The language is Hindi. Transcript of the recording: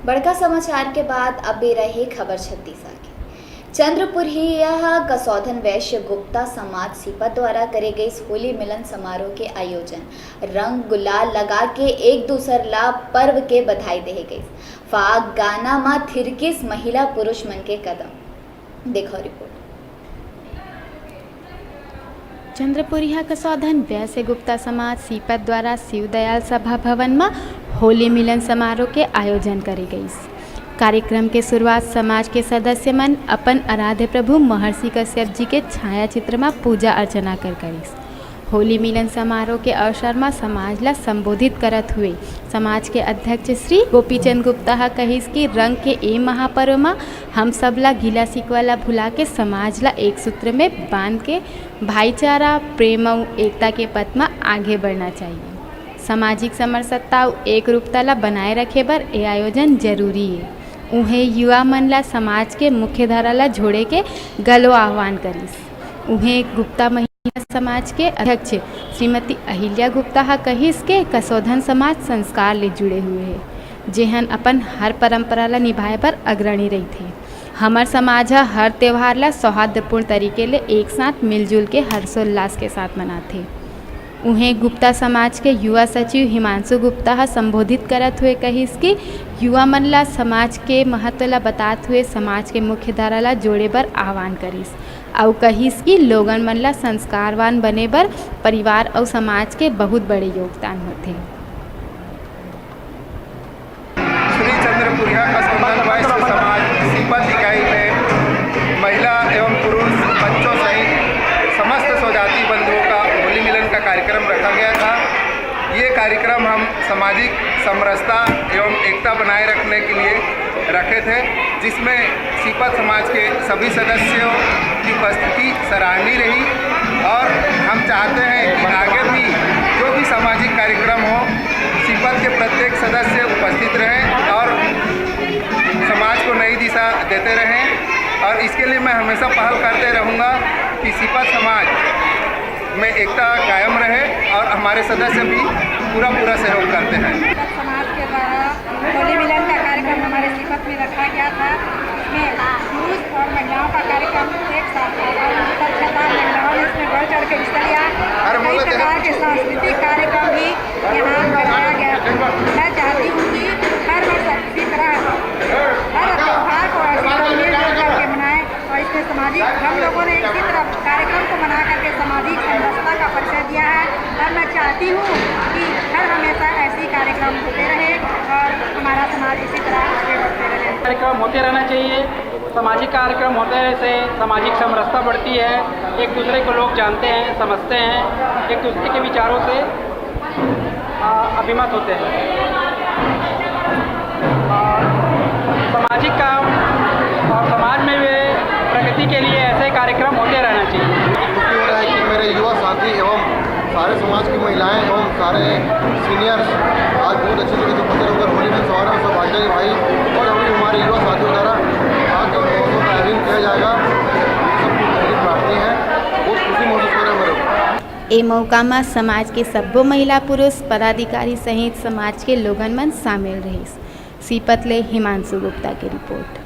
बड़का समाचार के बाद अब भी रही खबर छत्तीसगढ़ की। चंद्रपुरिया कसौधन वैश्य गुप्ता समाज सीपत द्वारा करे गई होली मिलन समारोह के आयोजन रंग गुलाल लगा के एक दूसर ला पर्व के बधाई दे गई। फाग गाना मा थिरकिस महिला पुरुष मन के कदम। देखो रिपोर्ट। चंद्रपुरिया कसौधन वैश्य गुप्ता समाज सीपत द्वारा शिवदयाल सभा भवन में होली मिलन समारोह के आयोजन करे गई। कार्यक्रम के शुरुआत समाज के सदस्य मन अपन आराध्य प्रभु महर्षि कश्यप जी के छाया चित्र में पूजा अर्चना कर करीस। होली मिलन समारोह के अवसर में समाज ला संबोधित करत हुए समाज के अध्यक्ष श्री गोपीचंद गुप्ता कहिस कि रंग के ए महापर्व में हम सब ला गिला सिकवाला भुला के समाज ला एक सूत्र में बांध के भाईचारा प्रेम और एकता के पथ में आगे बढ़ना चाहिए। सामाजिक समरसता और एक रूपता ला बनाए रखे बर ये आयोजन जरूरी है। उन्हें युवा मन ला समाज के मुख्य धारा ला जोड़े के गलो आह्वान करीस। उन्हें गुप्ता महिला समाज के अध्यक्ष श्रीमती अहिल्या गुप्ता कहिस के कसौधन समाज संस्कार ले जुड़े हुए है, जेहन अपन हर परंपरा ला निभाए पर अग्रणी रही थे। हमार समाज हर त्यौहार ला सौहार्दपूर्ण तरीके ले एक साथ मिलजुल के हर्षोल्लास के साथ मनाते। उन्हें गुप्ता समाज के युवा सचिव हिमांशु गुप्ता संबोधित करत हुए कहिस कि युवा मन ला समाज के महत्व ला बताते हुए समाज के मुख्य धारा ला जोड़े बर आह्वान करिस और कहिस कि लोगन मन ला संस्कारवान बने बर परिवार और समाज के बहुत बड़े योगदान होते। श्री चंद्रपुरिया कसौधन वैश्य समाज सीपत इकाई में महिला एवं पुरुष बच्चों सहित समस्त स्वजाति बंधुओं का होली मिलन का कार्यक्रम रखा गया था। ये कार्यक्रम हम सामाजिक समरसता एवं एकता बनाए रखने के लिए रखे थे, जिसमें सीपत समाज के सभी सदस्यों की उपस्थिति सराहनीय रही और हम चाहते हैं कि आगे भी जो भी सामाजिक कार्यक्रम हो सीपत के प्रत्येक सदस्य उपस्थित रहें और समाज को नई दिशा देते रहें। और इसके लिए मैं हमेशा पहल करते रहूँगा कि सीपत समाज में एकता कायम रहे और हमारे सदस्य भी पूरा सहयोग करते हैं। समाज के द्वारा होली मिलन का कार्यक्रम हमारे सीपत में रखा गया था। इसमें पुरुष और महिलाओं का कार्यक्रम एक साथ महिलाओं ने इसमें बढ़ चढ़ के हिस्सा लिया। कई प्रकार के सांस्कृतिक कार्यक्रम भी यहाँ कराया गया था। मैं चाहती हूँ कि हर वर्ष इसी तरह हर त्यौहार को मिलजुल करके मनाएं और इसमें सामाजिक हम लोगों ने इसी तरह कार्यक्रम को मना करके सामाजिक समरसता का परिचय दिया है। और मैं चाहती हूँ कि हर हमेशा ऐसे कार्यक्रम होते रहे और हमारा समाज इसी तरह आगे बढ़ते रहे। कार्यक्रम होते रहना चाहिए। सामाजिक कार्यक्रम होते रहने से सामाजिक समरसता बढ़ती है, एक दूसरे को लोग जानते हैं, समझते हैं, एक दूसरे के विचारों से अभिमत होते हैं। सामाजिक काम और समाज में प्रगति के लिए ऐसे कार्यक्रम होते रहना चाहिए। खुशी हो रहा है कि मेरे युवा साथी एवं सारे समाज की महिलाएं एवं सारे सीनियर्स आज बहुत अच्छे तरीके से उपस्थित होकर होली मिलन समारोह में सब भाईचारे भाई और अभी हमारे युवा साथियों द्वारा आज जो महोत्सव का आयोजन किया जाएगा सबकी प्रार्थना है। बहुत खुशी महसूस हो रहा है मेरे को। ए मौका में समाज के सब्बो महिला पुरुष पदाधिकारी सहित समाज के लोगन मन शामिल रहिस। सीपत ले हिमांशु गुप्ता की रिपोर्ट।